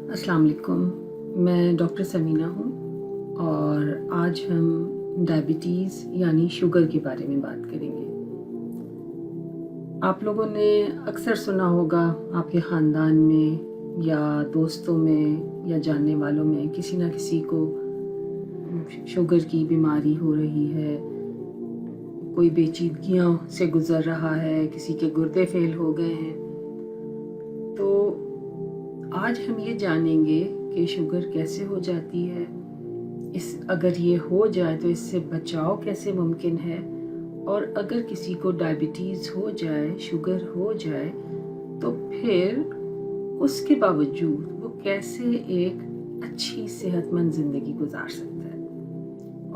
अस्सलाम वालेकुम। मैं डॉक्टर समीना हूँ और आज हम डायबिटीज़ यानी शुगर के बारे में बात करेंगे। आप लोगों ने अक्सर सुना होगा आपके ख़ानदान में या दोस्तों में या जानने वालों में किसी न किसी को शुगर की बीमारी हो रही है, कोई पेचीदगियों से गुज़र रहा है, किसी के गुर्दे फेल हो गए हैं। तो आज हम ये जानेंगे कि शुगर कैसे हो जाती है, अगर ये हो जाए तो इससे बचाव कैसे मुमकिन है, और अगर किसी को डायबिटीज़ हो जाए, शुगर हो जाए, तो फिर उसके बावजूद वो कैसे एक अच्छी सेहतमंद ज़िंदगी गुजार सकता है।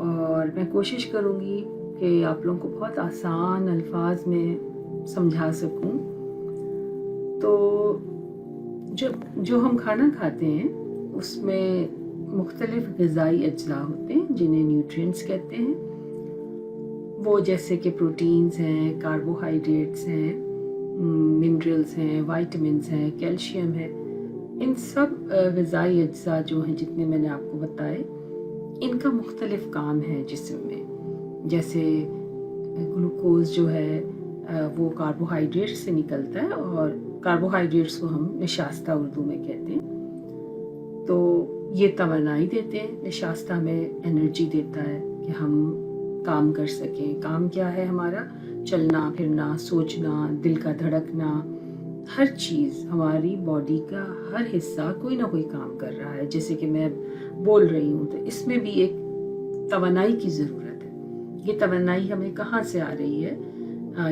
और मैं कोशिश करूँगी कि आप लोगों को बहुत आसान अल्फाज में समझा सकूँ। तो जो हम खाना खाते हैं उसमें मुख्तलिफ़ ग़िज़ाई अज्जा होते हैं जिन्हें न्यूट्रिएंट्स कहते हैं। वो जैसे कि प्रोटीन्स हैं, कार्बोहाइड्रेट्स हैं, मिनरल्स हैं, वाइटामिन्स हैं, कैल्शियम है। इन सब ग़िज़ाई अज्जा जो हैं जितने मैंने आपको बताए, इनका मुख्तलिफ़ काम है जिस्म में। जैसे ग्लूकोज़ जो है वो कार्बोहाइड्रेट्स से निकलता है और कार्बोहाइड्रेट्स को हम निशास्ता उर्दू में कहते हैं। तो ये तवानाई देते हैं, निशास्ता में एनर्जी देता है कि हम काम कर सकें। काम क्या है हमारा? चलना फिरना, सोचना, दिल का धड़कना, हर चीज़, हमारी बॉडी का हर हिस्सा कोई ना कोई काम कर रहा है। जैसे कि मैं बोल रही हूँ तो इसमें भी एक तवानाई की ज़रूरत है। ये तवानाई हमें कहाँ से आ रही है?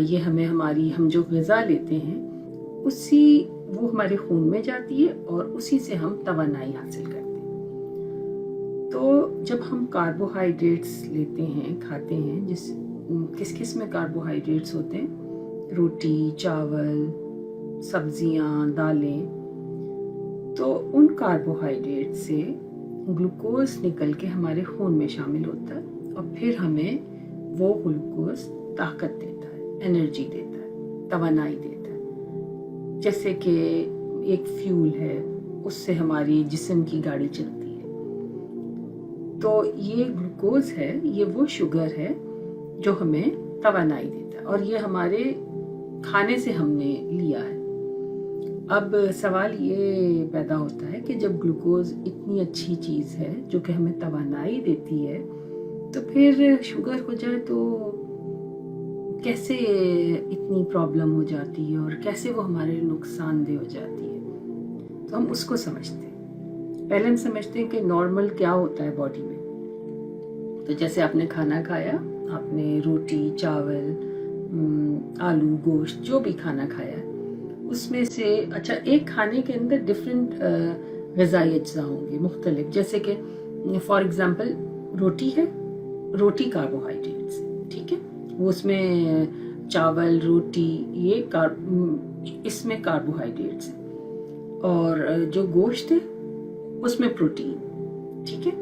ये हम जो ग़िज़ा लेते हैं वो हमारे खून में जाती है और उसी से हम तवानाई हासिल करते हैं। तो जब हम कार्बोहाइड्रेट्स लेते हैं, खाते हैं, किस किस में कार्बोहाइड्रेट्स होते हैं? रोटी, चावल, सब्जियां, दालें। तो उन कार्बोहाइड्रेट से ग्लूकोज निकल के हमारे खून में शामिल होता है और फिर हमें वो ग्लूकोज ताकत देता है, एनर्जी देता है, तवानाई देता है। जैसे कि एक फ्यूल है, उससे हमारी जिस्म की गाड़ी चलती है। तो ये ग्लूकोज है, ये वो शुगर है जो हमें तवानाई देता है और ये हमारे खाने से हमने लिया है। अब सवाल ये पैदा होता है कि जब ग्लूकोज इतनी अच्छी चीज़ है जो कि हमें तवानाई देती है, तो फिर शुगर हो जाए तो कैसे इतनी प्रॉब्लम हो जाती है और कैसे वो हमारे लिए नुकसानदेह हो जाती है। तो हम उसको समझते हैं। पहले हम समझते हैं कि नॉर्मल क्या होता है बॉडी में। तो जैसे आपने खाना खाया, आपने रोटी, चावल, आलू, गोश्त, जो भी खाना खाया, उसमें से एक खाने के अंदर डिफरेंट ग़िज़ाई अज्जा होंगे मुख्तलिफ। जैसे कि फॉर एग्ज़ाम्पल रोटी है, रोटी कार्बोहाइड्रेट्स, ठीक है, वो उसमें चावल, रोटी, इसमें कार्बोहाइड्रेट्स है। और जो गोश्त है उसमें प्रोटीन, ठीक है,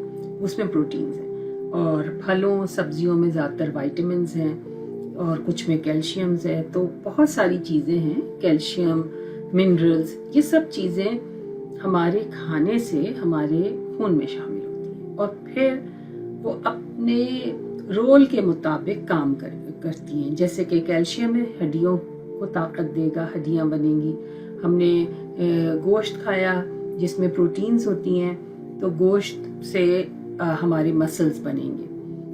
उसमें प्रोटीन्स हैं। और फलों सब्जियों में ज़्यादातर वाइटामिन्स हैं और कुछ में कैल्शियम्स है। तो बहुत सारी चीज़ें हैं, कैल्शियम, मिनरल्स, ये सब चीज़ें हमारे खाने से हमारे खून में शामिल होती हैं और फिर वो अपने रोल के मुताबिक काम करती हैं। जैसे कि कैल्शियम है, हड्डियों को ताकत देगा, हड्डियाँ बनेंगी। हमने गोश्त खाया जिसमें प्रोटीन्स होती हैं, तो गोश्त से हमारे मसल्स बनेंगे।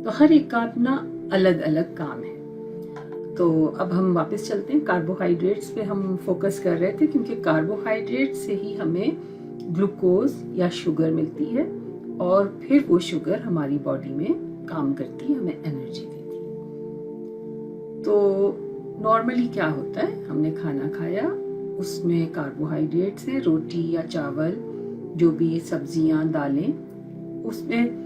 तो हर एक का अपना अलग अलग काम है। तो अब हम वापस चलते हैं, कार्बोहाइड्रेट्स पे हम फोकस कर रहे थे क्योंकि कार्बोहाइड्रेट से ही हमें ग्लूकोज या शुगर मिलती है और फिर वो शुगर हमारी बॉडी में काम करती है, हमें एनर्जी देती है। तो नॉर्मली क्या होता है, हमने खाना खाया, उसमें कार्बोहाइड्रेट्स हैं, रोटी या चावल, जो भी सब्जियां, दालें, उसमें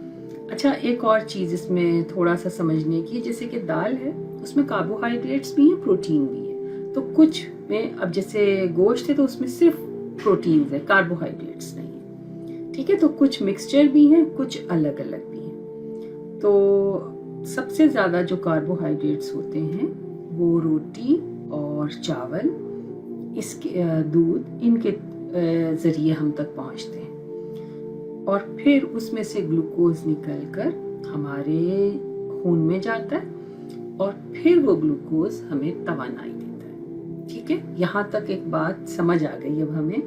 एक और चीज़ इसमें थोड़ा सा समझने की, जैसे कि दाल है, उसमें कार्बोहाइड्रेट्स भी हैं, प्रोटीन भी है। तो कुछ में, अब जैसे गोश्त है तो उसमें सिर्फ प्रोटीन्स है, कार्बोहाइड्रेट्स नहीं है, ठीक है। तो कुछ मिक्सचर भी हैं, कुछ अलग अलग भी हैं। तो सबसे ज़्यादा जो कार्बोहाइड्रेट्स होते हैं वो रोटी और चावल, इसके दूध, इनके ज़रिए हम तक पहुंचते हैं। और फिर उसमें से ग्लूकोज निकलकर हमारे खून में जाता है और फिर वो ग्लूकोज हमें तवानाई देता है। ठीक है, यहाँ तक एक बात समझ आ गई अब हमें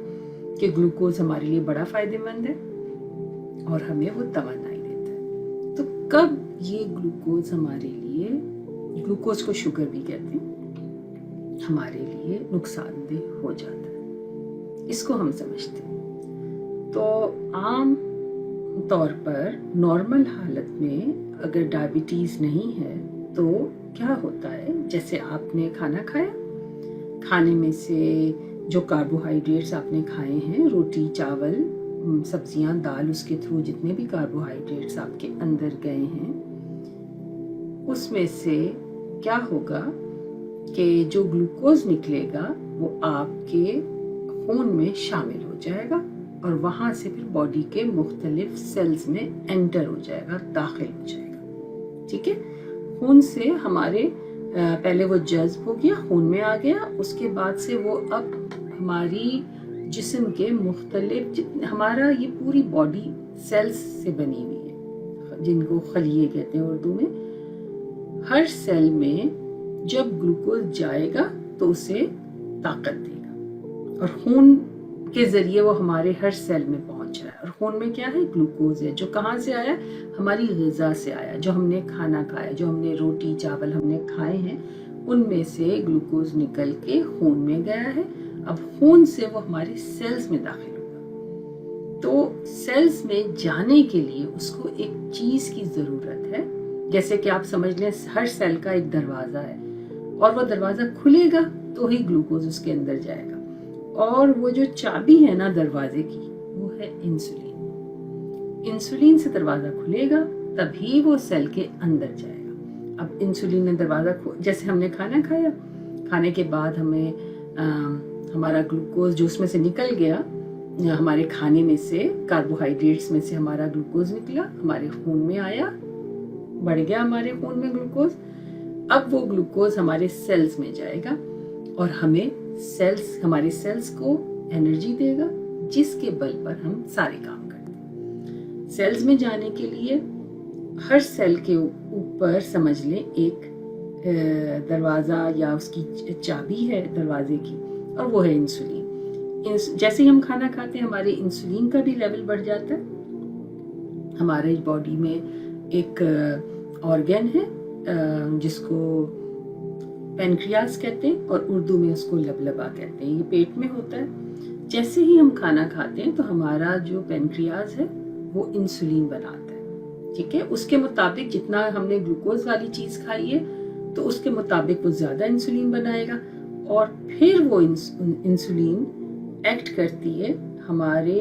कि ग्लूकोज हमारे लिए बड़ा फायदेमंद है और हमें वो तवानाई देता है। तो कब ये ग्लूकोज हमारे लिए, ग्लूकोज को शुगर भी कहते हैं, हमारे लिए नुकसानदेह हो जाता है, इसको हम समझते हैं। तो आम तौर पर नॉर्मल हालत में अगर डायबिटीज नहीं है तो क्या होता है, जैसे आपने खाना खाया, खाने में से जो कार्बोहाइड्रेट्स आपने खाए हैं, रोटी, चावल, सब्जियां, दाल, उसके थ्रू जितने भी कार्बोहाइड्रेट्स आपके अंदर गए हैं, उसमें से क्या होगा कि जो ग्लूकोज निकलेगा वो आपके खून में शामिल हो जाएगा और वहाँ से फिर बॉडी के मुख्तलिफ सेल्स में एंटर हो जाएगा, दाखिल हो जाएगा। ठीक है, खून से हमारे पहले वो जज्ब हो गया, खून में आ गया, उसके बाद से वो अब हमारी जिस्म के मुख्तलिफ, हमारा ये पूरी बॉडी सेल्स से बनी हुई है जिनको खलिए कहते हैं उर्दू में। हर सेल में जब ग्लूकोज जाएगा तो उसे ताकत देगा और खून के जरिए वो हमारे हर सेल में पहुंच रहा है। और खून में क्या है, ग्लूकोज है, जो कहाँ से आया, हमारी ग़िज़ा से आया, जो हमने खाना खाया, जो हमने रोटी चावल हमने खाए हैं, उनमें से ग्लूकोज निकल के खून में गया है। अब खून से वो हमारे सेल्स में दाखिल होगा। तो सेल्स में जाने के लिए उसको एक चीज की जरूरत है, जैसे कि आप समझ लें हर सेल का एक दरवाजा है और वो दरवाजा खुलेगा तो ही ग्लूकोज उसके अंदर जाएगा। और वो जो चाबी है ना दरवाजे की, वो है इंसुलिन। इंसुलिन से दरवाजा खुलेगा तभी वो सेल के अंदर जाएगा। अब इंसुलिन ने दरवाजा जैसे हमने खाना खाया, खाने के बाद हमें हमारा ग्लूकोज जो उसमें से निकल गया, हमारे खाने में से कार्बोहाइड्रेट्स में से हमारा ग्लूकोज निकला, हमारे खून में आया, बढ़ गया हमारे खून में ग्लूकोज। अब वो ग्लूकोज हमारे सेल्स में जाएगा और हमारे सेल्स को एनर्जी देगा, जिसके बल पर हम सारे काम करते हैं। सेल्स में जाने के लिए हर सेल के ऊपर समझ लें एक दरवाजा या उसकी चाबी है दरवाजे की, और वो है इंसुलिन। जैसे ही हम खाना खाते हैं हमारे इंसुलिन का भी लेवल बढ़ जाता है। हमारे बॉडी में एक ऑर्गन है जिसको पेनक्रियास कहते हैं और उर्दू में उसको लबलबा कहते हैं, ये पेट में होता है। जैसे ही हम खाना खाते हैं तो हमारा जो पेनक्रियास है वो इंसुलिन बनाता है। ठीक है, उसके मुताबिक जितना हमने ग्लूकोज वाली चीज खाई है तो उसके मुताबिक वो ज्यादा इंसुलिन बनाएगा और फिर वो इंसुलिन एक्ट करती है हमारे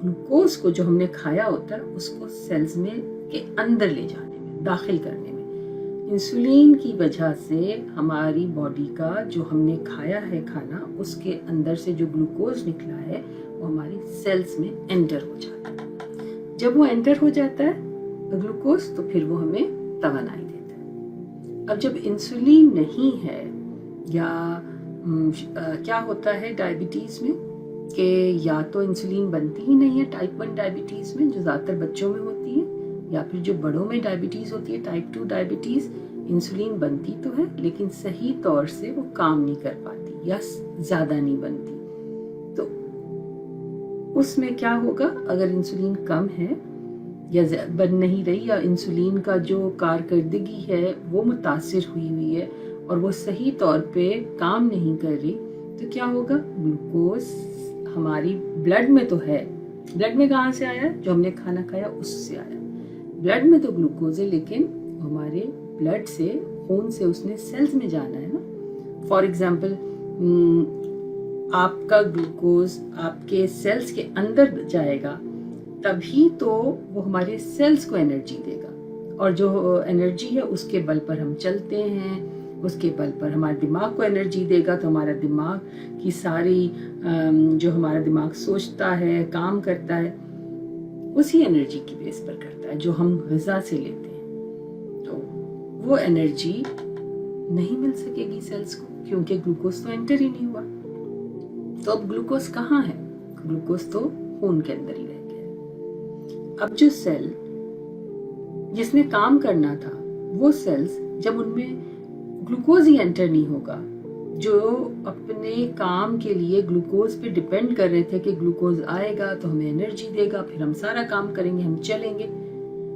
ग्लूकोज को जो हमने खाया होता है उसको सेल्स में के अंदर ले जाने में, दाखिल करने में। इंसुलिन की वजह से हमारी बॉडी का जो हमने खाया है खाना, उसके अंदर से जो ग्लूकोज निकला है वो हमारी सेल्स में एंटर हो जाता है। जब वो एंटर हो जाता है ग्लूकोज तो फिर वो हमें तवानाई देता है। अब जब इंसुलिन नहीं है या क्या होता है डायबिटीज में कि या तो इंसुलिन बनती ही नहीं है टाइप 1 डायबिटीज में, जो ज़्यादातर बच्चों में होती है, या फिर जो बड़ों में डायबिटीज होती है टाइप 2 डायबिटीज, इंसुलिन बनती तो है लेकिन सही तौर से वो काम नहीं कर पाती या ज़्यादा नहीं बनती। तो उसमें क्या होगा, अगर इंसुलिन कम है या बन नहीं रही या इंसुलिन का जो कारकर्दगी है वो मुतासिर हुई है और वो सही तौर पे काम नहीं कर रही, तो क्या होगा, ग्लूकोज हमारी ब्लड में तो है, ब्लड में कहाँ से आया, जो हमने खाना खाया उससे आया। ब्लड में तो ग्लूकोज है लेकिन हमारे ब्लड से, खून से उसने सेल्स में जाना है ना। फॉर एग्जाम्पल आपका ग्लूकोज आपके सेल्स के अंदर जाएगा तभी तो वो हमारे सेल्स को एनर्जी देगा, और जो एनर्जी है उसके बल पर हम चलते हैं, उसके बल पर हमारे दिमाग को एनर्जी देगा। तो हमारा दिमाग की सारी जो हमारा दिमाग सोचता है, काम करता है, उसी एनर्जी की बेस पर करता है जो हम ग़िज़ा से लेते हैं। तो वो एनर्जी नहीं मिल सकेगी सेल्स को क्योंकि ग्लूकोज तो एंटर ही नहीं हुआ। तो अब ग्लूकोज कहाँ है, ग्लूकोज तो खून के अंदर ही रह गया है। अब जो सेल जिसने काम करना था, वो सेल्स जब उनमें ग्लूकोज ही एंटर नहीं होगा, जो अपने काम के लिए ग्लूकोज पे डिपेंड कर रहे थे कि ग्लूकोज आएगा तो हमें एनर्जी देगा, फिर हम सारा काम करेंगे, हम चलेंगे,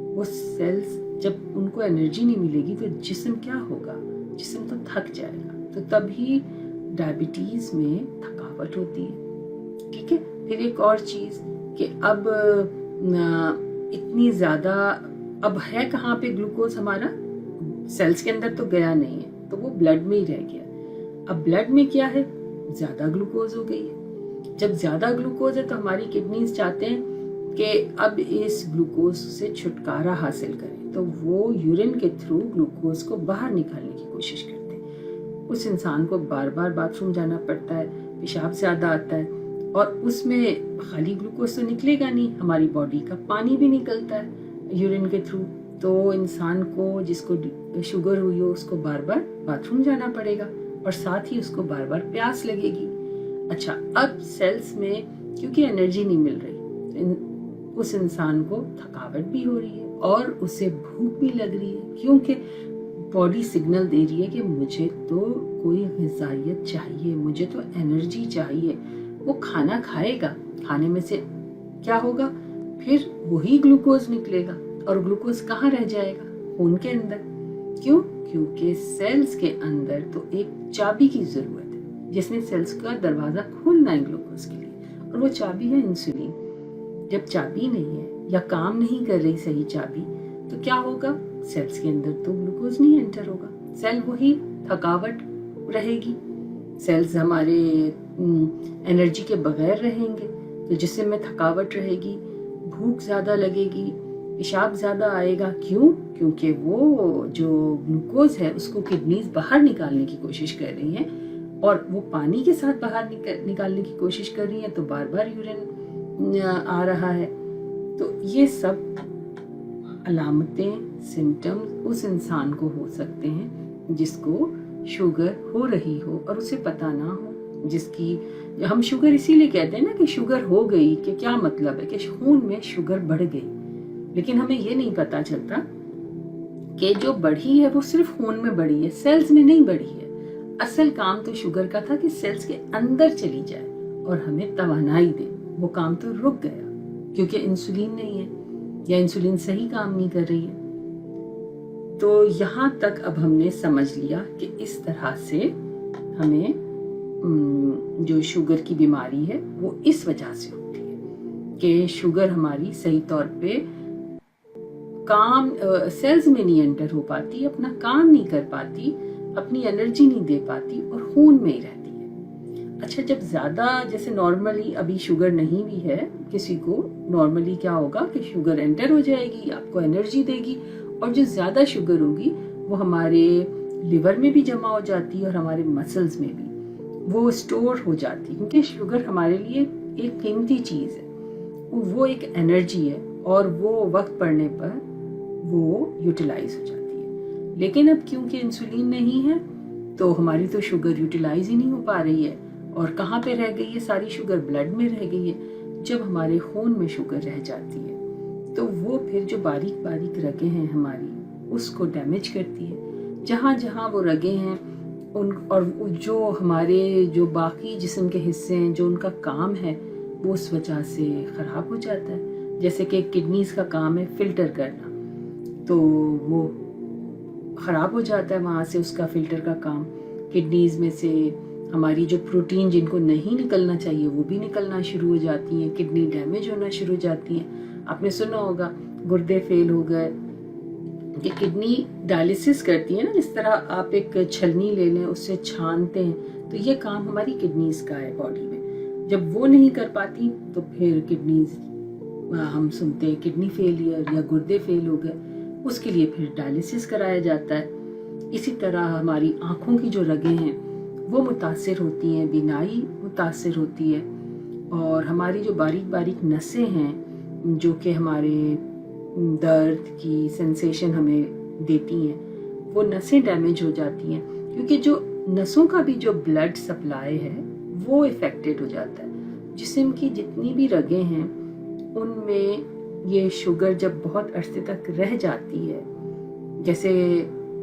वो सेल्स जब उनको एनर्जी नहीं मिलेगी तो जिस्म क्या होगा? जिस्म तो थक जाएगा। तो तभी डायबिटीज में थकावट होती है। ठीक है। फिर एक और चीज कि अब इतनी ज्यादा अब है कहाँ पे ग्लूकोज? हमारा सेल्स के अंदर तो गया नहीं है, तो वो ब्लड में ही रह गया। अब ब्लड में क्या है? ज्यादा ग्लूकोज हो गई है। जब ज्यादा ग्लूकोज है तो हमारी किडनीज चाहते हैं कि अब इस ग्लूकोज से छुटकारा हासिल करें, तो वो यूरिन के थ्रू ग्लूकोज को बाहर निकालने की कोशिश करते हैं। उस इंसान को बार बार बाथरूम जाना पड़ता है, पेशाब ज्यादा आता है, और उसमें खाली ग्लूकोज तो निकलेगा नहीं, हमारी बॉडी का पानी भी निकलता है यूरिन के थ्रू। तो इंसान को जिसको शुगर हुई हो उसको बार बार बाथरूम जाना पड़ेगा, और साथ ही उसको बार बार प्यास लगेगी। अच्छा, अब सेल्स में क्योंकि एनर्जी नहीं मिल रही, उस इंसान को थकावट भी हो रही है और उसे भूख भी लग रही है, क्योंकि बॉडी सिग्नल दे रही है कि मुझे तो कोई ग़िज़ाइयत चाहिए, मुझे तो एनर्जी चाहिए। वो खाना खाएगा, खाने में से क्या होगा? फिर वही ग्लूकोज निकलेगा, और ग्लूकोज कहाँ रह जाएगा? खून के अंदर। क्यों? क्योंकि सेल्स के अंदर तो एक चाबी की जरूरत है, जिसने सेल्स का दरवाजा खोलना है ग्लूकोज के लिए, और वो चाबी है इंसुलिन। जब चाबी नहीं है या काम नहीं कर रही सही चाबी, तो क्या होगा? सेल्स के अंदर तो ग्लूकोज नहीं एंटर होगा, सेल वही थकावट रहेगी, सेल्स हमारे एनर्जी के बगैर रहेंगे, तो जिससे में थकावट रहेगी, भूख ज्यादा लगेगी, पेशाब ज्यादा आएगा। क्यों? क्योंकि वो जो ग्लूकोज है उसको किडनीज बाहर निकालने की कोशिश कर रही हैं, और वो पानी के साथ बाहर निकालने की कोशिश कर रही हैं, तो बार बार यूरिन आ रहा है। तो ये सब अलामतें, सिम्टम्स उस इंसान को हो सकते हैं जिसको शुगर हो रही हो और उसे पता ना हो। जिसकी हम शुगर इसीलिए कहते हैं ना कि शुगर हो गई, कि क्या मतलब है? कि खून में शुगर बढ़ गई, लेकिन हमें ये नहीं पता चलता कि जो बढ़ी है वो सिर्फ खून में बढ़ी है, सेल्स में नहीं बढ़ी है। असल काम तो शुगर का था कि सेल्स के अंदर चली जाए और हमें तवानाई दे। वो काम तो रुक गया क्योंकि इंसुलिन नहीं है, या इंसुलिन सही काम नहीं कर रही है। तो यहाँ तक अब हमने समझ लिया कि इस तरह से हमें जो शुगर की बीमारी है वो इस वजह से होती है कि शुगर हमारी सही तौर पे काम सेल्स में नहीं एंटर हो पाती, अपना काम नहीं कर पाती, अपनी एनर्जी नहीं दे पाती, और खून में ही रहती है। अच्छा, जब ज्यादा जैसे नॉर्मली अभी शुगर नहीं भी है किसी को, नॉर्मली क्या होगा कि शुगर एंटर हो जाएगी, आपको एनर्जी देगी, और जो ज्यादा शुगर होगी वो हमारे लिवर में भी जमा हो जाती है और हमारे मसल्स में भी वो स्टोर हो जाती है, क्योंकि शुगर हमारे लिए एक कीमती चीज है, वो एक एनर्जी है, और वो वक्त पड़ने पर वो यूटिलाइज हो जाती है। लेकिन अब क्योंकि इंसुलिन नहीं है तो हमारी तो शुगर यूटिलाइज ही नहीं हो पा रही है, और कहाँ पे रह गई है? सारी शुगर ब्लड में रह गई है। जब हमारे खून में शुगर रह जाती है तो वो फिर जो बारीक बारीक रगें हैं हमारी, उसको डैमेज करती है। जहाँ जहाँ वो रगें हैं उन, और जो हमारे जो बाकी जिस्म के हिस्से हैं जो उनका काम है वो उस वजह से ख़राब हो जाता है। जैसे कि किडनीज का काम है फिल्टर करना, तो वो ख़राब हो जाता है, वहाँ से उसका फिल्टर का काम। किडनीज में से हमारी जो प्रोटीन जिनको नहीं निकलना चाहिए वो भी निकलना शुरू हो जाती हैं, किडनी डैमेज होना शुरू हो जाती हैं। आपने सुना होगा गुर्दे फेल हो गए, कि किडनी डायलिसिस करती है ना, जिस तरह आप एक छलनी ले लें उससे छानते हैं, तो ये काम हमारी किडनीज का है बॉडी में। जब वो नहीं कर पाती तो फिर किडनीज, हम सुनते हैं किडनी फेलियर या गुर्दे फेल हो गए, उसके लिए फिर डायलिसिस कराया जाता है। इसी तरह हमारी आँखों की जो रगें हैं वो मुतासिर होती हैं, बीनाई मुतासिर होती है, और हमारी जो बारीक बारीक नसें हैं जो कि हमारे दर्द की सेंसेशन हमें देती हैं, वो नसें डैमेज हो जाती हैं, क्योंकि जो नसों का भी जो ब्लड सप्लाई है वो इफेक्टेड हो जाता है। जिस्म की जितनी भी रगें हैं उनमें یہ شوگر جب بہت عرصے تک رہ جاتی ہے، جیسے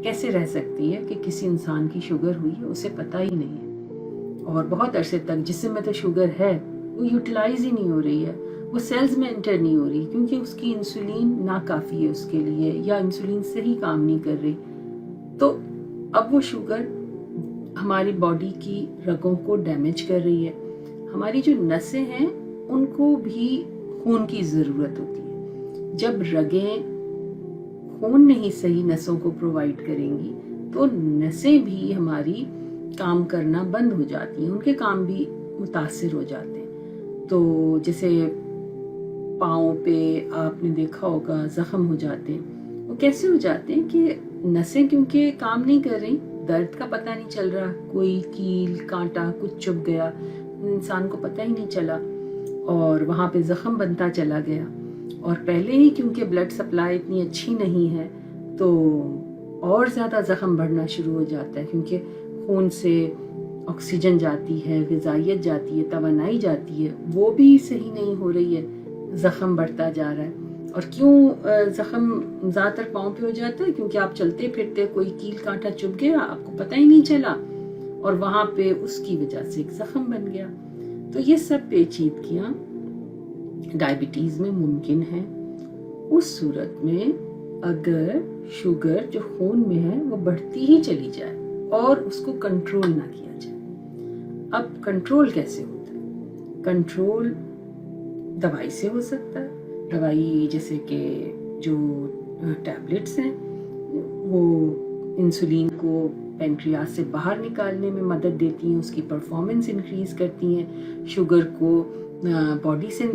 کیسے رہ سکتی ہے کہ کسی انسان کی شوگر ہوئی ہے اسے پتہ ہی نہیں ہے، اور بہت عرصے تک جسم میں تو شوگر ہے، وہ یوٹیلائز ہی نہیں ہو رہی ہے، وہ سیلز میں انٹر نہیں ہو رہی، کیونکہ اس کی انسولین ناکافی ہے اس کے لیے، یا انسولین صحیح کام نہیں کر رہی. تو اب وہ شوگر ہماری باڈی کی رگوں کو ڈیمیج کر رہی ہے. ہماری جو نسیں ہیں ان کو بھی خون کی ضرورت ہوتی ہے. جب رگیں خون نہیں صحیح نسوں کو پرووائڈ کریں گی تو نسیں بھی ہماری کام کرنا بند ہو جاتی ہیں، ان کے کام بھی متاثر ہو جاتے ہیں. تو جیسے پاؤں پہ آپ نے دیکھا ہوگا زخم ہو جاتے ہیں، وہ کیسے ہو جاتے ہیں کہ نسیں کیونکہ کام نہیں کر رہی، درد کا پتہ نہیں چل رہا، کوئی کیل کانٹا کچھ چبھ گیا، انسان کو پتہ ہی نہیں چلا اور وہاں پہ زخم بنتا چلا گیا. اور پہلے ہی کیونکہ بلڈ سپلائی اتنی اچھی نہیں ہے تو اور زیادہ زخم بڑھنا شروع ہو جاتا ہے، کیونکہ خون سے آکسیجن جاتی ہے، غذائیت جاتی ہے، توانائی جاتی ہے، وہ بھی صحیح نہیں ہو رہی ہے، زخم بڑھتا جا رہا ہے. اور کیوں زخم زیادہ تر پاؤں پہ ہو جاتا ہے؟ کیونکہ آپ چلتے پھرتے کوئی کیل کانٹا چبھ گیا، آپ کو پتہ ہی نہیں چلا اور وہاں پہ اس کی وجہ سے ایک زخم بن گیا. تو یہ سب پیچیدگیاں ڈائبٹیز میں ممکن ہیں اس صورت میں اگر شوگر جو خون میں ہے وہ بڑھتی ہی چلی جائے اور اس کو کنٹرول نہ کیا جائے. اب کنٹرول کیسے ہوتا ہے؟ کنٹرول دوائی سے ہو سکتا ہے. دوائی جیسے کہ جو ٹیبلٹس ہیں وہ انسولین کو پینکریاس سے باہر نکالنے میں مدد دیتی ہیں، اس کی پرفارمنس انکریز کرتی ہیں، شوگر کو باڈی سے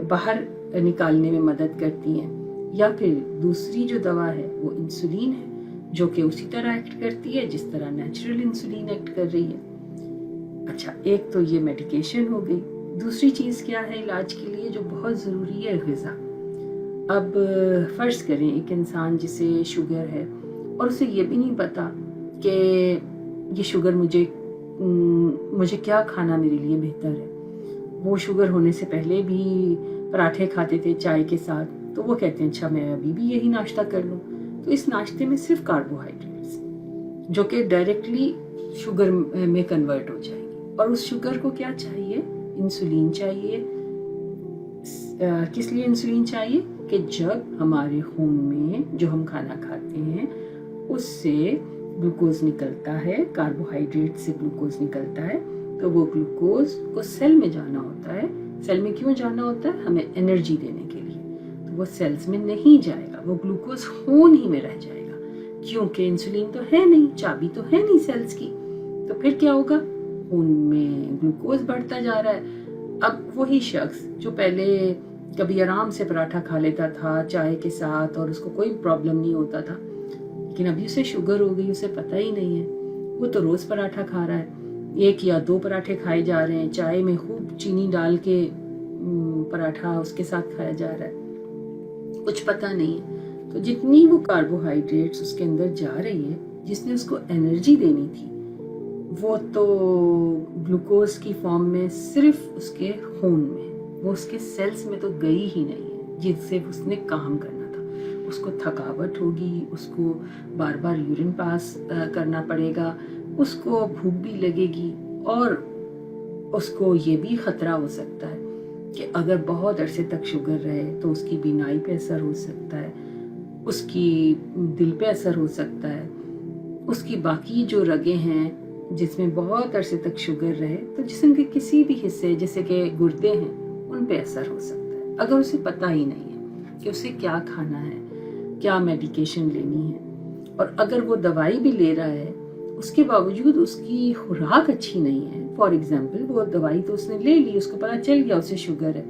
باہر نکالنے میں مدد کرتی ہیں. یا پھر دوسری جو دوا ہے وہ انسولین ہے، جو کہ اسی طرح ایکٹ کرتی ہے جس طرح نیچرل انسولین ایکٹ کر رہی ہے. اچھا، ایک تو یہ میڈیکیشن ہو گئی. دوسری چیز کیا ہے علاج کے لیے جو بہت ضروری ہے؟ غذا. اب فرض کریں ایک انسان جسے شوگر ہے اور اسے یہ بھی نہیں پتا کہ یہ شوگر مجھے کیا کھانا میرے لیے بہتر ہے. وہ شوگر ہونے سے پہلے بھی پراٹھے کھاتے تھے چائے کے ساتھ، تو وہ کہتے ہیں اچھا میں ابھی بھی یہی ناشتہ کر لوں. تو اس ناشتے میں صرف کاربوہائیڈریٹس جو کہ ڈائریکٹلی شوگر میں کنورٹ ہو جائیں گی، اور اس شوگر کو کیا چاہیے؟ انسولین چاہیے. کس لیے انسولین چاہیے؟ کہ جب ہمارے خون میں جو ہم کھانا کھاتے ہیں اس سے گلوکوز نکلتا ہے، کاربوہائیڈریٹ سے گلوکوز نکلتا ہے، تو وہ گلوکوز کو سیل میں جانا ہوتا ہے. سیل میں کیوں جانا ہوتا ہے؟ ہمیں انرجی دینے کے لیے. تو وہ سیلز میں نہیں جائے گا، وہ گلوکوز خون ہی میں رہ جائے گا، کیونکہ انسولین تو ہے نہیں، چابی تو ہے نہیں سیلز کی. تو پھر کیا ہوگا؟ خون میں گلوکوز بڑھتا جا رہا ہے. اب وہی شخص جو پہلے کبھی آرام سے پراٹھا کھا لیتا تھا چائے کے ساتھ اور اس کو کوئی پرابلم نہیں ہوتا تھا، لیکن ابھی اسے شوگر ہو گئی، اسے پتہ ہی نہیں ہے. وہ تو روز پراٹھا کھا رہا ہے، 1 یا 2 پراٹھے کھائے جا رہے ہیں، چائے میں خوب چینی ڈال کے پراٹھا اس کے ساتھ کھایا جا رہا ہے، کچھ پتہ نہیں ہے. تو جتنی وہ کاربوہائیڈریٹس اس کے اندر جا رہی ہے جس نے اس کو انرجی دینی تھی، وہ تو گلوکوز کی فارم میں صرف اس کے خون میں، وہ اس کے سیلز میں تو گئی ہی نہیں ہے جس سے اس نے کام کرنا تھا. اس کو تھکاوٹ ہوگی، اس کو بار بار یورین پاس کرنا پڑے گا، اس کو بھوک بھی لگے گی، اور اس کو یہ بھی خطرہ ہو سکتا ہے کہ اگر بہت عرصے تک شوگر رہے تو اس کی بینائی پہ اثر ہو سکتا ہے، اس کی دل پہ اثر ہو سکتا ہے، اس کی باقی جو رگیں ہیں جس میں بہت عرصے تک شوگر رہے تو جسم کے کسی بھی حصے جیسے کہ گردے ہیں ان پہ اثر ہو سکتا ہے، اگر اسے پتہ ہی نہیں ہے کہ اسے کیا کھانا ہے، کیا میڈیکیشن لینی ہے. اور اگر وہ دوائی بھی لے رہا ہے اس کے باوجود اس کی خوراک اچھی نہیں ہے. فار ایگزامپل وہ دوائی تو اس نے لے لی، اس کو پتہ چل گیا اسے شوگر ہے،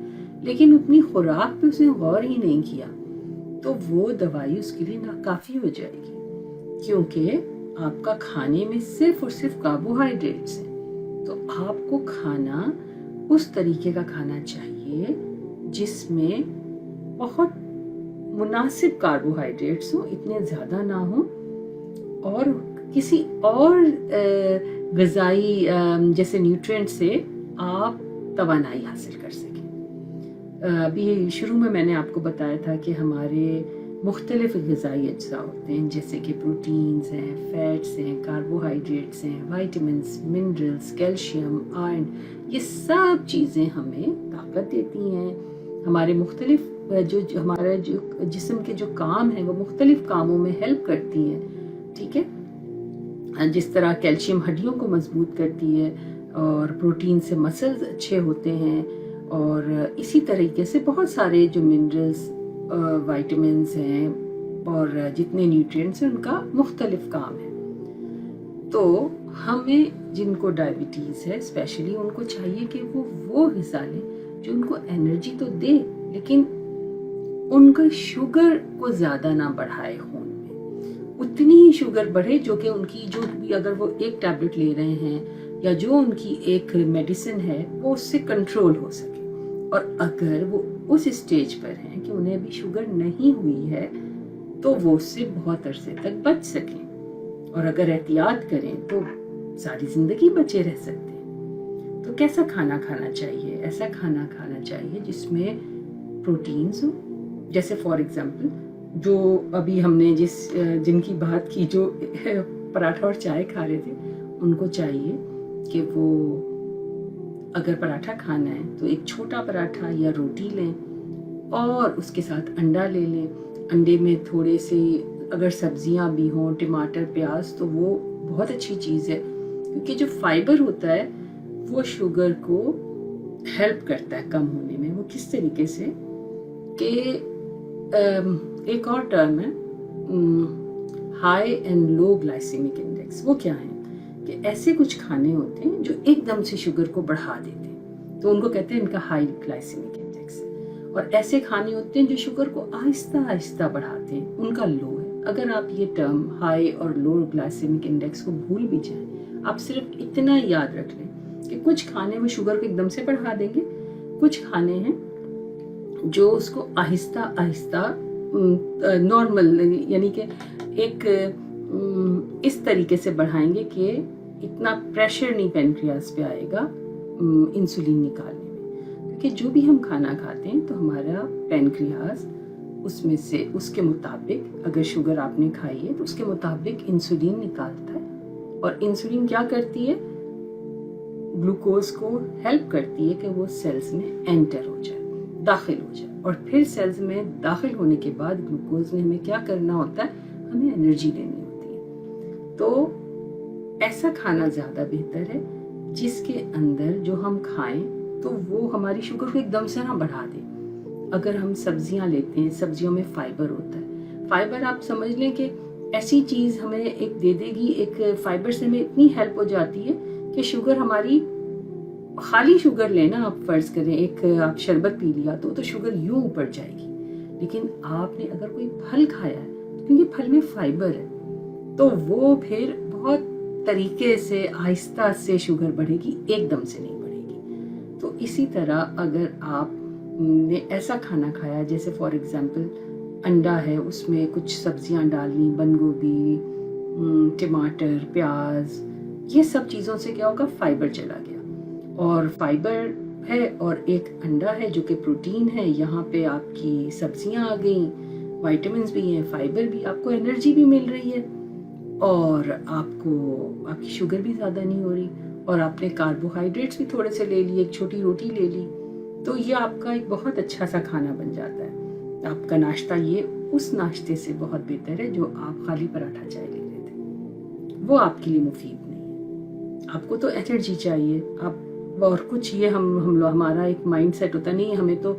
لیکن اپنی خوراک پہ اس نے غور ہی نہیں کیا، تو وہ دوائی اس کے لیے ناکافی ہو جائے گی، کیونکہ آپ کا کھانے میں صرف اور صرف کاربوہائیڈریٹس ہیں. تو آپ کو کھانا اس طریقے کا کھانا چاہیے جس میں بہت مناسب کاربوہائیڈریٹس ہوں، اتنے زیادہ نہ ہوں، اور کسی اور غذائی جیسے نیوٹرینٹ سے آپ توانائی حاصل کر سکیں. अभी शुरू में मैंने आपको बताया था कि हमारे मुख्तलिफ ग़िज़ाई अज्जा होते हैं, जैसे कि प्रोटीन्स हैं, फैट्स हैं, कार्बोहाइड्रेट्स हैं, वाइटामिन्स, मिनरल्स, कैल्शियम, आयरन, ये सब चीज़ें हमें ताकत देती हैं। हमारे मुख्तलिफ हमारा जो जिस्म के जो काम हैं वो मुख्तलिफ कामों में हेल्प करती हैं, ठीक है। जिस तरह कैल्शियम हड्डियों को मजबूत करती है और प्रोटीन से मसल्स अच्छे होते हैं, और इसी तरीके से बहुत सारे जो मिनरल्स, वाइटामिन्स हैं और जितने न्यूट्रिएंट्स हैं उनका मुख्तलिफ काम है। तो हमें जिनको डायबिटीज़ है स्पेशली, उनको चाहिए कि वो ग़िज़ा लें जो उनको एनर्जी तो दे लेकिन उनका शुगर को ज़्यादा ना बढ़ाए खून में, उतनी ही शुगर बढ़े जो कि उनकी जो भी, अगर वो एक टैबलेट ले रहे हैं या जो उनकी एक मेडिसिन है वो उससे कंट्रोल हो सके। और अगर वो उस स्टेज पर हैं कि उन्हें अभी शुगर नहीं हुई है तो वो उससे बहुत अरसे तक बच सकें, और अगर एहतियात करें तो सारी ज़िंदगी बचे रह सकते हैं। तो कैसा खाना खाना चाहिए? ऐसा खाना खाना चाहिए जिसमें प्रोटीन्स हो, जैसे फॉर एग्जांपल जो अभी हमने जिनकी बात की, जो पराठा और चाय खा रहे थे, उनको चाहिए कि वो अगर पराठा खाना है तो एक छोटा पराठा या रोटी लें और उसके साथ अंडा ले लें। अंडे में थोड़े से अगर सब्जियां भी हों, टमाटर, प्याज, तो वो बहुत अच्छी चीज़ है, क्योंकि जो फाइबर होता है वो शुगर को हेल्प करता है कम होने में। वो किस तरीके से कि एक और टर्म है high and low glycaemic index. वो क्या है कि ऐसे कुछ खाने होते हैं जो एकदम से शुगर को बढ़ा देते हैं, तो उनको कहते हैं इनका हाई ग्लाइसेमिक इंडेक्स है। और ऐसे खाने होते हैं जो शुगर को आहिस्ता आहिस्ता बढ़ाते हैं, उनका लो है। अगर आप ये टर्म हाई और लो ग्लाइसेमिक इंडेक्स को भूल भी जाएं, आप सिर्फ इतना याद रख लें कि कुछ खाने वो शुगर को एकदम से बढ़ा देंगे, कुछ खाने हैं जो उसको आहिस्ता आहिस्ता नॉर्मल, यानी कि एक इस तरीके से बढ़ाएंगे कि इतना प्रेशर नहीं पेनक्रियास पे आएगा इंसुलिन निकालने में। क्योंकि जो भी हम खाना खाते हैं तो हमारा पेनक्रियास उसमें से उसके मुताबिक, अगर शुगर आपने खाई है तो उसके मुताबिक इंसुलिन निकालता है। और इंसुलिन क्या करती है? ग्लूकोज को हेल्प करती है कि वो सेल्स में एंटर हो जाए, दाखिल हो जाए। और फिर सेल्स में दाखिल होने के बाद ग्लूकोज ने हमें क्या करना होता है? हमें एनर्जी देनी होती है। तो ऐसा खाना ज़्यादा बेहतर है जिसके अंदर जो हम खाएं तो वो हमारी शुगर को एकदम से ना बढ़ा दे। अगर हम सब्जियां लेते हैं, सब्जियों में फाइबर होता है। फाइबर आप समझ लें कि ऐसी चीज़ हमें एक दे देगी, एक फाइबर से हमें इतनी हेल्प हो जाती है कि शुगर हमारी, खाली शुगर लेना, आप फर्ज करें एक आप शरबत पी लिया तो शुगर यूं ऊपर जाएगी। लेकिन आपने अगर कोई फल खाया है, क्योंकि फल में फाइबर है, तो वो फिर बहुत तरीके से आहिस्ता से शुगर बढ़ेगी, एकदम से नहीं बढ़ेगी। तो इसी तरह अगर आपने ऐसा खाना खाया, जैसे फॉर एग्जांपल अंडा है, उसमें कुछ सब्जियां डालनी, बंद गोभी, टमाटर, प्याज, ये सब चीज़ों से क्या होगा? फाइबर चला गया। और फाइबर है और एक अंडा है जो कि प्रोटीन है, यहाँ पे आपकी सब्जियां आ गई, विटामिन्स भी हैं, फाइबर भी, आपको एनर्जी भी मिल रही है और आपकी शुगर भी ज़्यादा नहीं हो रही, और आपने कार्बोहाइड्रेट्स भी थोड़े से ले लिए, एक छोटी रोटी ले ली, तो ये आपका एक बहुत अच्छा सा खाना बन जाता है। आपका नाश्ता ये उस नाश्ते से बहुत बेहतर है जो आप खाली पराठा चाय ले रहे थे, वो आपके लिए मुफीद नहीं है। आपको तो एनर्जी चाहिए, आप और कुछ, ये हमारा एक माइंड सेट होता नहीं है, हमें तो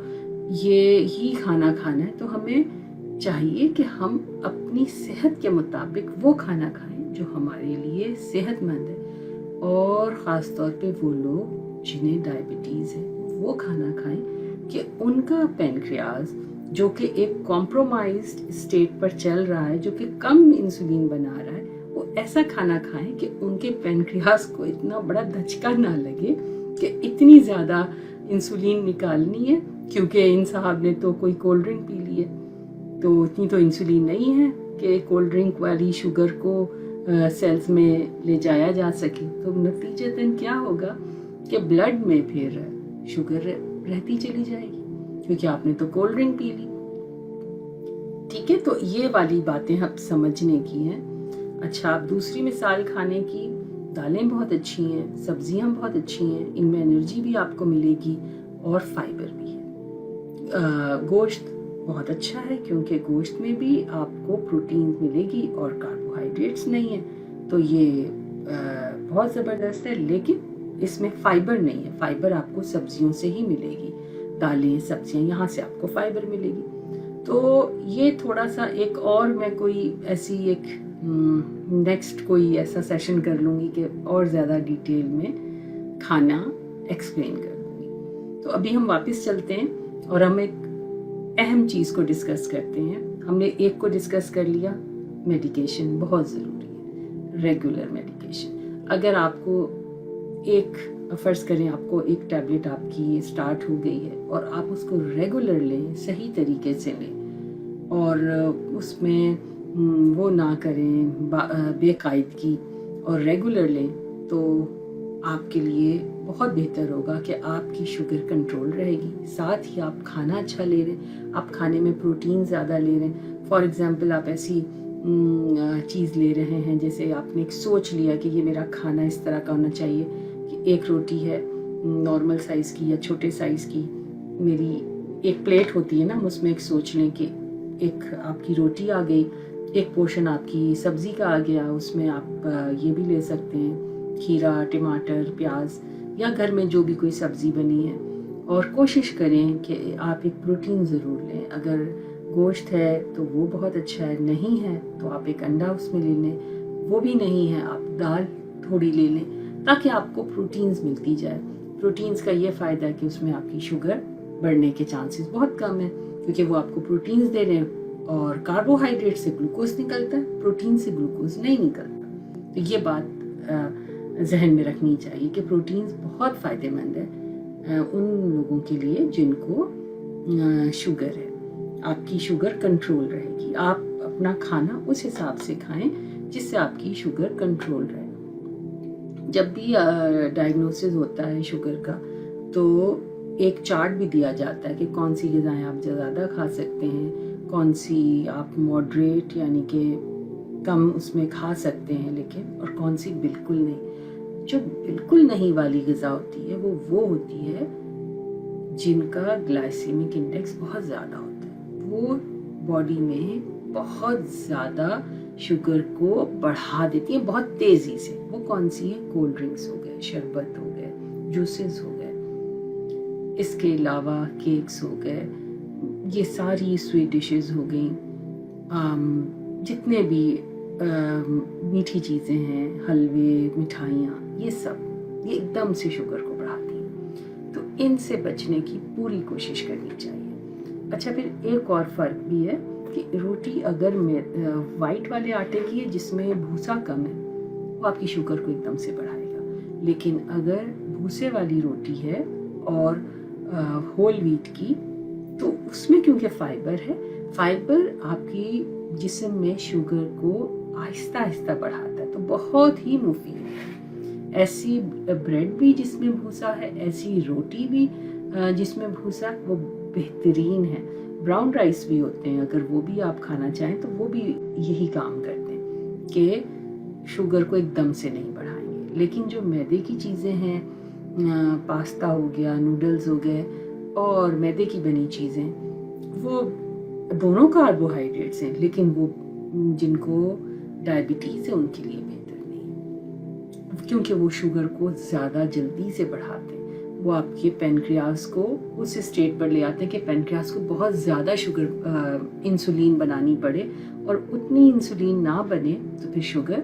ये ही खाना खाना है। तो हमें चाहिए कि हम अपनी सेहत के मुताबिक वो खाना खाएं जो हमारे लिए सेहतमंद है, और ख़ास तौर पे वो लोग जिन्हें डायबिटीज़ है वो खाना खाएं कि उनका पेनक्रियाज जो कि एक कॉम्प्रोमाइज्ड स्टेट पर चल रहा है, जो कि कम इंसुलिन बना रहा है, वो ऐसा खाना खाएं कि उनके पेनक्रियाज को इतना बड़ा धचका ना लगे कि इतनी ज़्यादा इंसुलिन निकालनी है, क्योंकि इन साहब ने तो कोई कोल्ड ड्रिंक पी ली है, तो इतनी तो इंसुलिन नहीं है कि कोल्ड ड्रिंक वाली शुगर को सेल्स में ले जाया जा सके। तो नतीजतन क्या होगा कि ब्लड में फिर शुगर रहती चली जाएगी, क्योंकि आपने तो कोल्ड ड्रिंक पी ली। ठीक है, तो ये वाली बातें अब समझने की हैं। अच्छा, आप दूसरी मिसाल खाने की, दालें बहुत अच्छी हैं, सब्जियां बहुत अच्छी हैं, इनमें एनर्जी भी आपको मिलेगी और फाइबर भी है। गोश्त बहुत अच्छा है क्योंकि गोश्त में भी आपको प्रोटीन मिलेगी और कार्बोहाइड्रेट्स नहीं है, तो ये बहुत ज़बरदस्त है। लेकिन इसमें फाइबर नहीं है। फाइबर आपको सब्जियों से ही मिलेगी, दालें सब्जियां, यहाँ से आपको फाइबर मिलेगी। तो ये थोड़ा सा एक और मैं कोई ऐसी एक नेक्स्ट कोई ऐसा सेशन कर लूँगी कि और ज़्यादा डिटेल में खाना एक्सप्लेन कर दूँगी। तो अभी हम वापस चलते हैं और हम एक अहम चीज़ को डिस्कस करते हैं। हमने एक को डिस्कस कर लिया, मेडिकेशन बहुत ज़रूरी है, रेगुलर मेडिकेशन। अगर आपको फ़र्ज़ करें आपको एक टैबलेट आपकी स्टार्ट हो गई है और आप उसको रेगुलर लें, सही तरीके से लें और उसमें वो ना करें बेकायदगी और रेगुलर लें, तो आपके लिए बहुत बेहतर होगा कि आपकी शुगर कंट्रोल रहेगी। साथ ही आप खाना अच्छा ले रहे हैं, आप खाने में प्रोटीन ज़्यादा ले रहे हैं। फॉर एग्ज़ाम्पल आप ऐसी चीज़ ले रहे हैं जैसे आपने एक सोच लिया कि ये मेरा खाना इस तरह का होना चाहिए कि एक रोटी है नॉर्मल साइज़ की या छोटे साइज़ की, मेरी एक प्लेट होती है ना, हम उसमें एक सोच लें कि एक आपकी रोटी आ गई, एक पोर्शन आपकी सब्ज़ी का आ गया, उसमें आप ये भी ले सकते हैं खीरा, टमाटर, प्याज या घर में जो भी कोई सब्ज़ी बनी है। और कोशिश करें कि आप एक प्रोटीन ज़रूर लें। अगर गोश्त है तो वो बहुत अच्छा है, नहीं है तो आप एक अंडा उसमें ले लें, वो भी नहीं है आप दाल थोड़ी ले लें, ताकि आपको प्रोटीन्स मिलती जाए। प्रोटीन्स का ये फ़ायदा है कि उसमें आपकी शुगर बढ़ने के चांसेस बहुत कम है, क्योंकि वो आपको प्रोटीन्स दे रहे हैं। और कार्बोहाइड्रेट से ग्लूकोज निकलता है, प्रोटीन से ग्लूकोज नहीं निकलता। तो ये बात जहन में रखनी चाहिए कि प्रोटीन्स बहुत फ़ायदेमंद है उन लोगों के लिए जिनको शुगर है। आपकी शुगर कंट्रोल रहेगी। आप अपना खाना उस हिसाब से खाएं जिससे आपकी शुगर कंट्रोल रहे। जब भी डायग्नोसिस होता है शुगर का, तो एक चार्ट भी दिया जाता है कि कौन सी ग़िज़ाएँ आप ज़्यादा खा सकते हैं, कौन सी आप मॉडरेट यानी कि कम उसमें खा सकते हैं लेकिन, और कौन सी बिल्कुल नहीं। जो बिल्कुल नहीं वाली ग़िज़ा होती है वो होती है जिनका ग्लाइसेमिक इंडेक्स बहुत ज़्यादा होता है, वो बॉडी में बहुत ज़्यादा शुगर को बढ़ा देती है बहुत तेज़ी से। वो कौन सी है? कोल्ड ड्रिंक्स हो गए, शरबत हो गए, जूसेस हो गए, इसके अलावा केक्स हो गए, ये सारी स्वीट डिशेस हो गई, जितने भी मीठी चीज़ें हैं, हलवे, मिठाइयाँ, ये सब ये एकदम से शुगर को बढ़ाती हैं। तो इनसे बचने की पूरी कोशिश करनी चाहिए। अच्छा, फिर एक और फ़र्क भी है कि रोटी अगर वाइट वाले आटे की है जिसमें भूसा कम है, वो आपकी शुगर को एकदम से बढ़ाएगा। लेकिन अगर भूसे वाली रोटी है और होल व्हीट की, तो उसमें क्योंकि फाइबर है, फाइबर आपकी जिस्म में शुगर को आहिस्ता आहिस्ता बढ़ाता है, तो बहुत ही मुफीद है। ऐसी ब्रेड भी जिसमें भूसा है, ऐसी रोटी भी जिसमें भूसा, वो बेहतरीन है। ब्राउन राइस भी होते हैं, अगर वो भी आप खाना चाहें तो वो भी यही काम करते हैं कि शुगर को एकदम से नहीं बढ़ाएंगे। लेकिन जो मैदे की चीज़ें हैं, पास्ता हो गया, नूडल्स हो गए और मैदे की बनी चीज़ें, वो दोनों कार्बोहाइड्रेट्स हैं, लेकिन वो जिनको डायबिटीज़ है उनके लिए बेहतर नहीं है, क्योंकि वो शुगर को ज़्यादा जल्दी से बढ़ाते हैं। वो आपके पेनक्रियास को उस स्टेट पर ले आते हैं कि पेनक्रियास को बहुत ज़्यादा इंसुलिन बनानी पड़े, और उतनी इंसुलिन ना बने तो फिर शुगर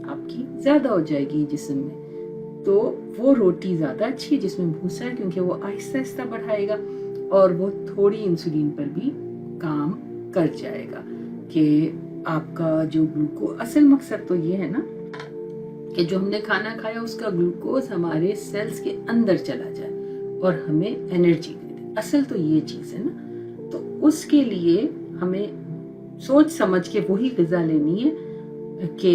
आपकी ज़्यादा हो जाएगी जिस्म में। तो वो रोटी ज़्यादा अच्छी है जिसमें भूसा है, क्योंकि वो आहिस्ता आहिस्ता बढ़ाएगा और वो थोड़ी इंसुलिन पर भी काम कर जाएगा कि आपका जो ग्लूकोज, असल मकसद तो ये है ना कि जो हमने खाना खाया उसका ग्लूकोज हमारे सेल्स के अंदर चला जाए और हमें एनर्जी दे दे। असल तो ये चीज़ है ना। तो उसके लिए हमें सोच समझ के वही ग़िज़ा लेनी है कि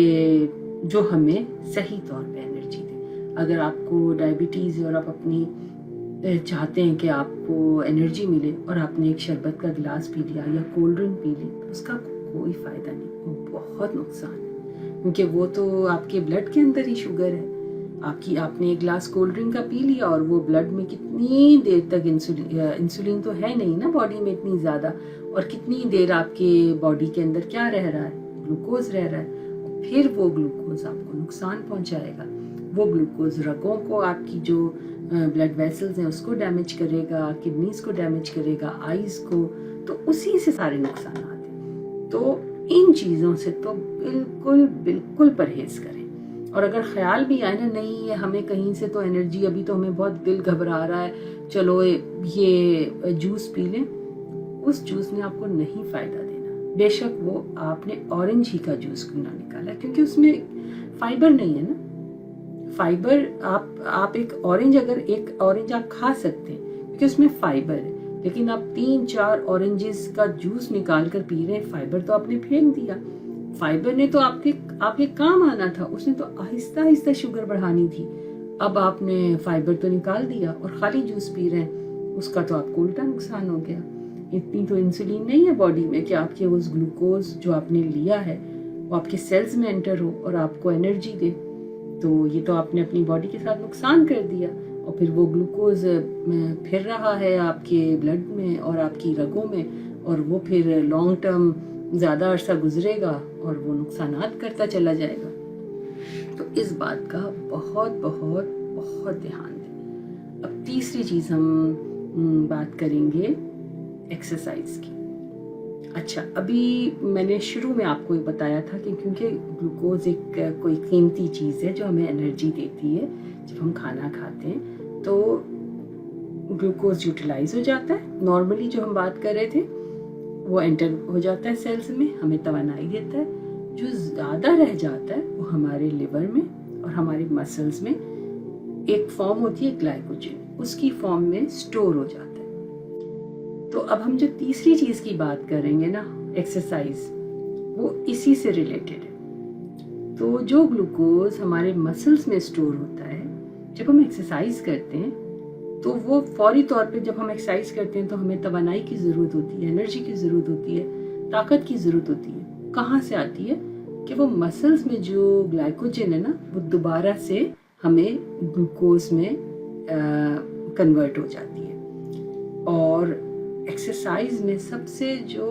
जो हमें सही तौर पे एनर्जी दे। अगर आपको डायबिटीज़ है और आप अपनी चाहते हैं कि आपको एनर्जी मिले और आपने एक शरबत का गिलास पी लिया या कोल्ड ड्रिंक पी ली, तो उसका कोई फ़ायदा नहीं, वो बहुत नुकसान है, क्योंकि वो तो आपके ब्लड के अंदर ही शुगर है। आपने एक गिलास कोल्ड ड्रिंक का पी लिया और वो ब्लड में कितनी देर तक इंसुलिन तो है नहीं ना बॉडी में इतनी ज़्यादा, और कितनी देर आपके बॉडी के अंदर क्या रह रहा है, ग्लूकोज रह रहा है, और फिर वो ग्लूकोज आपको नुकसान पहुंचाएगा। वो ग्लूकोज रगों को, आपकी जो ब्लड वेसल्स हैं उसको डैमेज करेगा, किडनीज को डैमेज करेगा, आईज को, तो उसी से सारे नुकसान आते हैं। तो इन चीज़ों से तो बिल्कुल बिल्कुल परहेज करें। और अगर ख्याल भी आए ना, नहीं ये हमें कहीं से तो एनर्जी, अभी तो हमें बहुत दिल घबरा रहा है, चलो ये जूस पी लें, उस जूस ने आपको नहीं फ़ायदा देना। बेशक वो आपने ऑरेंज ही का जूस क्यों ना निकाला, क्योंकि उसमें फाइबर नहीं है ना। फाइबर आप एक ऑरेंज, अगर एक ऑरेंज आप खा सकते हैं क्योंकि उसमें फाइबर है, लेकिन आप 3-4 ऑरेंजेस का जूस निकाल कर पी रहे हैं, फाइबर तो आपने फेंक दिया। फाइबर ने तो आपके काम आना था, उसने तो आहिस्ता आहिस्ता शुगर बढ़ानी थी। अब आपने फाइबर तो निकाल दिया और खाली जूस पी रहे हैं, उसका तो आपको उल्टा नुकसान हो गया। इतनी तो इंसुलिन नहीं है बॉडी में कि आपके उस ग्लूकोज जो आपने लिया है वो आपके सेल्स में एंटर हो और आपको एनर्जी दे। तो ये तो आपने अपनी बॉडी के साथ नुकसान कर दिया, और फिर वो ग्लूकोज फिर रहा है आपके ब्लड में और आपकी रगों में, और वो फिर लॉन्ग टर्म ज़्यादा अरसा गुजरेगा और वो नुकसानात करता चला जाएगा। तो इस बात का बहुत बहुत बहुत ध्यान दें। अब तीसरी चीज़ हम बात करेंगे एक्सरसाइज की। अच्छा, अभी मैंने शुरू में आपको ये बताया था कि क्योंकि ग्लूकोज एक कोई कीमती चीज़ है जो हमें एनर्जी देती है जब हम खाना खाते हैं, तो ग्लूकोज यूटिलाइज हो जाता है। नॉर्मली जो हम बात कर रहे थे वो एंटर हो जाता है सेल्स में, हमें तवानाई देता है। जो ज़्यादा रह जाता है वो हमारे लिवर में और हमारे मसल्स में एक फॉर्म होती है ग्लाइकोजन, उसकी फॉर्म में स्टोर हो जाता है। तो अब हम जो तीसरी चीज़ की बात करेंगे ना, एक्सरसाइज, वो इसी से रिलेटेड है। तो जो ग्लूकोज हमारे मसल्स में स्टोर होता है, जब हम एक्सरसाइज करते हैं तो वो फौरी तौर पे, जब हम एक्सरसाइज करते हैं तो हमें तवानाई की ज़रूरत होती है, एनर्जी की ज़रूरत होती है, ताकत की ज़रूरत होती है। कहाँ से आती है कि वो मसल्स में जो ग्लाइकोजन है ना, वो दोबारा से हमें ग्लूकोज में कन्वर्ट हो जाती है। और एक्सरसाइज में सबसे जो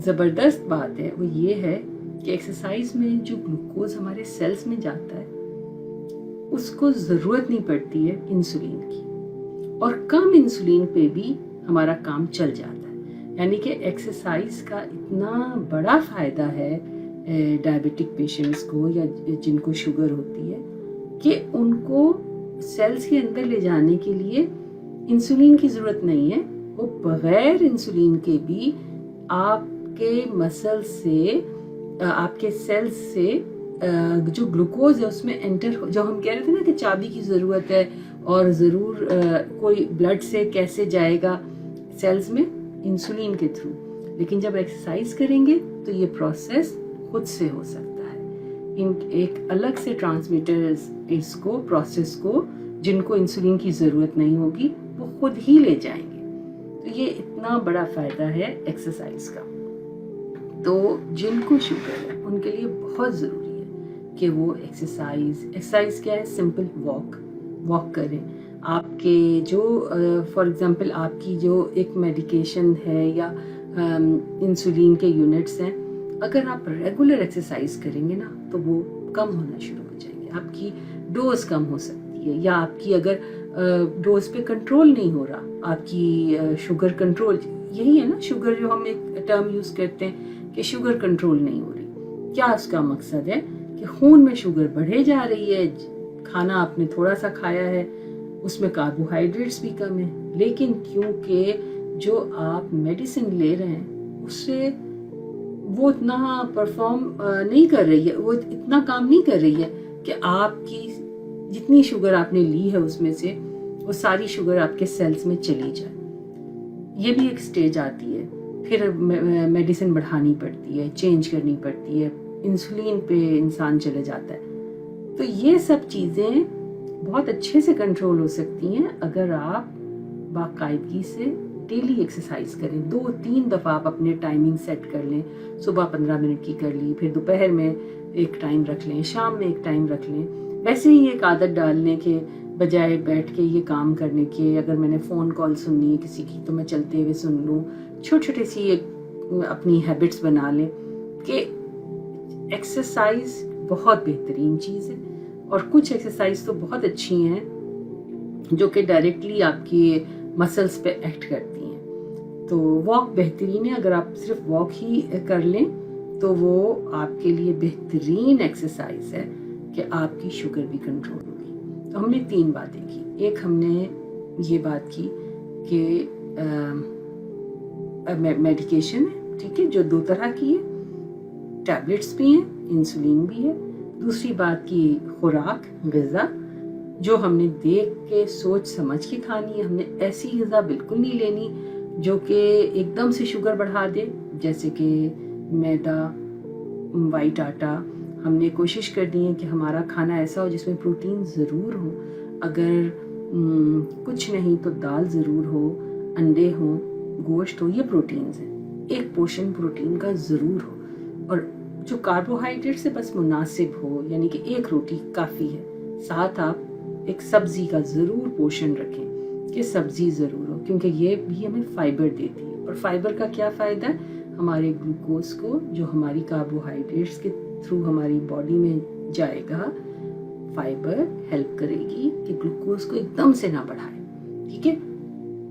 ज़बरदस्त बात है वो ये है कि एक्सरसाइज में जो ग्लूकोज हमारे सेल्स में जाता है उसको ज़रूरत नहीं पड़ती है इंसुलिन की, और कम इंसुलिन पे भी हमारा काम चल जाता है। यानी कि एक्सरसाइज का इतना बड़ा फ़ायदा है डायबिटिक पेशेंट्स को या जिनको शुगर होती है कि उनको सेल्स के अंदर ले जाने के लिए इंसुलिन की ज़रूरत नहीं है। वो बगैर इंसुलिन के भी आपके मसल से, आपके सेल्स से जो ग्लूकोज है उसमें एंटर, जो हम कह रहे थे ना कि चाबी की ज़रूरत है और ज़रूर कोई ब्लड से कैसे जाएगा सेल्स में, इंसुलिन के थ्रू। लेकिन जब एक्सरसाइज करेंगे तो ये प्रोसेस खुद से हो सकता है। एक अलग से ट्रांसमीटर्स इसको, प्रोसेस को, जिनको इंसुलिन की ज़रूरत नहीं होगी वो खुद ही ले जाएंगे। तो ये इतना बड़ा फ़ायदा है एक्सरसाइज का। तो जिनको शुगर है उनके लिए बहुत ज़रूरी है कि वो एक्सरसाइज क्या है, सिंपल वॉक करें। आपके जो फॉर एग्जांपल आपकी जो एक मेडिकेशन है या इंसुलिन के यूनिट्स हैं, अगर आप रेगुलर एक्सरसाइज करेंगे ना तो वो कम होना शुरू हो जाएंगे, आपकी डोज कम हो सकती है, या आपकी अगर डोज पे कंट्रोल नहीं हो रहा, आपकी शुगर कंट्रोल, यही है ना शुगर, जो हम एक टर्म यूज़ करते हैं कि शुगर कंट्रोल नहीं हो रही। क्या उसका मकसद है कि खून में शुगर बढ़े जा रही है, खाना आपने थोड़ा सा खाया है, उसमें कार्बोहाइड्रेट्स भी कम है, लेकिन क्योंकि जो आप मेडिसिन ले रहे हैं उससे वो इतना परफॉर्म नहीं कर रही है, वो इतना काम नहीं कर रही है कि आपकी जितनी शुगर आपने ली है उसमें से वो सारी शुगर आपके सेल्स में चली जाए। ये भी एक स्टेज आती है, फिर मेडिसिन बढ़ानी पड़ती है, चेंज करनी पड़ती है, इंसुलिन पे इंसान चले जाता है। तो ये सब चीज़ें बहुत अच्छे से कंट्रोल हो सकती हैं अगर आप बाकायदगी से डेली एक्सरसाइज करें। 2-3 दफ़ा आप अपने टाइमिंग सेट कर लें, सुबह 15 मिनट की कर ली, फिर दोपहर में एक टाइम रख लें, शाम में एक टाइम रख लें। वैसे ही एक आदत डालने के बजाय बैठ के ये काम करने के, अगर मैंने फ़ोन कॉल सुननी है किसी की तो मैं चलते हुए सुन लूँ, छोटे छोटे सी एक अपनी हैबिट्स बना लें कि एक्सरसाइज बहुत बेहतरीन चीज़ है। और कुछ एक्सरसाइज तो बहुत अच्छी हैं जो कि डायरेक्टली आपकी मसल्स पे एक्ट करती हैं। तो वॉक बेहतरीन है, अगर आप सिर्फ वॉक ही कर लें तो वो आपके लिए बेहतरीन एक्सरसाइज है कि आपकी शुगर भी कंट्रोल होगी। तो हमने 3 बातें की। एक हमने ये बात की कि मेडिकेशन है, ठीक है, जो 2 तरह की है, टैबलेट्स भी हैं, इंसुलिन भी है। दूसरी बात की खुराक, ग़िज़ा, जो हमने देख के सोच समझ के खानी है। हमने ऐसी ग़िज़ा बिल्कुल नहीं लेनी जो कि एकदम से शुगर बढ़ा दे, जैसे कि मैदा, वाइट आटा। हमने कोशिश करनी है कि हमारा खाना ऐसा हो जिसमें प्रोटीन ज़रूर हो, अगर कुछ नहीं तो दाल ज़रूर हो, अंडे हों, गोश्त हो, ये प्रोटीन्स हैं। एक पोर्शन प्रोटीन का ज़रूर हो, और जो कार्बोहाइड्रेट से बस मुनासिब हो, यानी कि एक रोटी काफ़ी है। साथ आप एक सब्ज़ी का ज़रूर पोर्शन रखें कि सब्ज़ी ज़रूर हो, क्योंकि ये भी हमें फाइबर देती है। और फाइबर का क्या फ़ायदा है? हमारे ग्लूकोज को, जो हमारी कार्बोहाइड्रेट्स के थ्रू हमारी बॉडी में जाएगा, फाइबर हेल्प करेगी कि ग्लूकोज को एकदम से ना बढ़ाए। ठीक है,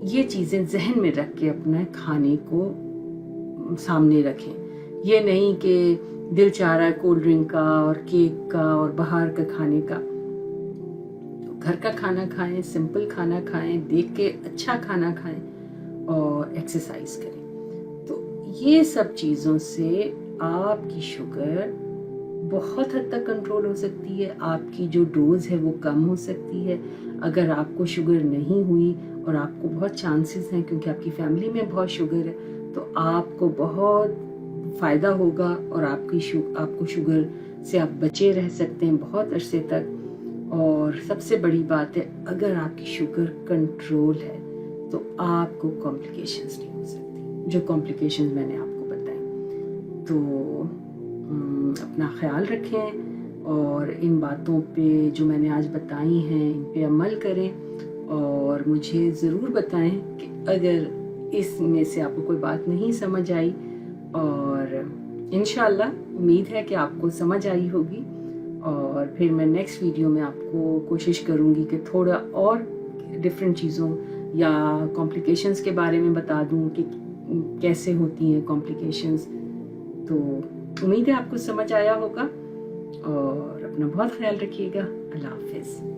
ये चीज़ें जहन में रख के अपने खाने को सामने रखें। ये नहीं कि दिल चाह रहा है कोल्ड ड्रिंक का और केक का और बाहर का खाने का। तो घर का खाना खाएं, सिंपल खाना खाएं, देख के अच्छा खाना खाएं और एक्सरसाइज करें। तो ये सब चीज़ों से आपकी शुगर बहुत हद तक कंट्रोल हो सकती है। आपकी जो डोज है वो कम हो सकती है। अगर आपको शुगर नहीं हुई, और आपको बहुत चांसेस हैं क्योंकि आपकी फैमिली में बहुत शुगर है, तो आपको बहुत फ़ायदा होगा और आपको शुगर से आप बचे रह सकते हैं बहुत अरसे तक। और सबसे बड़ी बात है, अगर आपकी शुगर कंट्रोल है तो आपको कॉम्प्लिकेशंस नहीं हो सकती, जो कॉम्प्लिकेशंस मैंने आपको बताई। तो अपना ख्याल रखें और इन बातों पे जो मैंने आज बताई हैं इन पे अमल करें, और मुझे ज़रूर बताएं कि अगर इसमें से आपको कोई बात नहीं समझ आई। और इंशाल्लाह उम्मीद है कि आपको समझ आई होगी, और फिर मैं नेक्स्ट वीडियो में आपको कोशिश करूँगी कि थोड़ा और डिफरेंट चीज़ों या कॉम्प्लिकेशंस के बारे में बता दूँ कि कैसे होती हैं कॉम्प्लिकेशंस। तो उम्मीद है आपको समझ आया होगा, और अपना बहुत ख्याल रखिएगा। अल्लाह हाफ़िज़।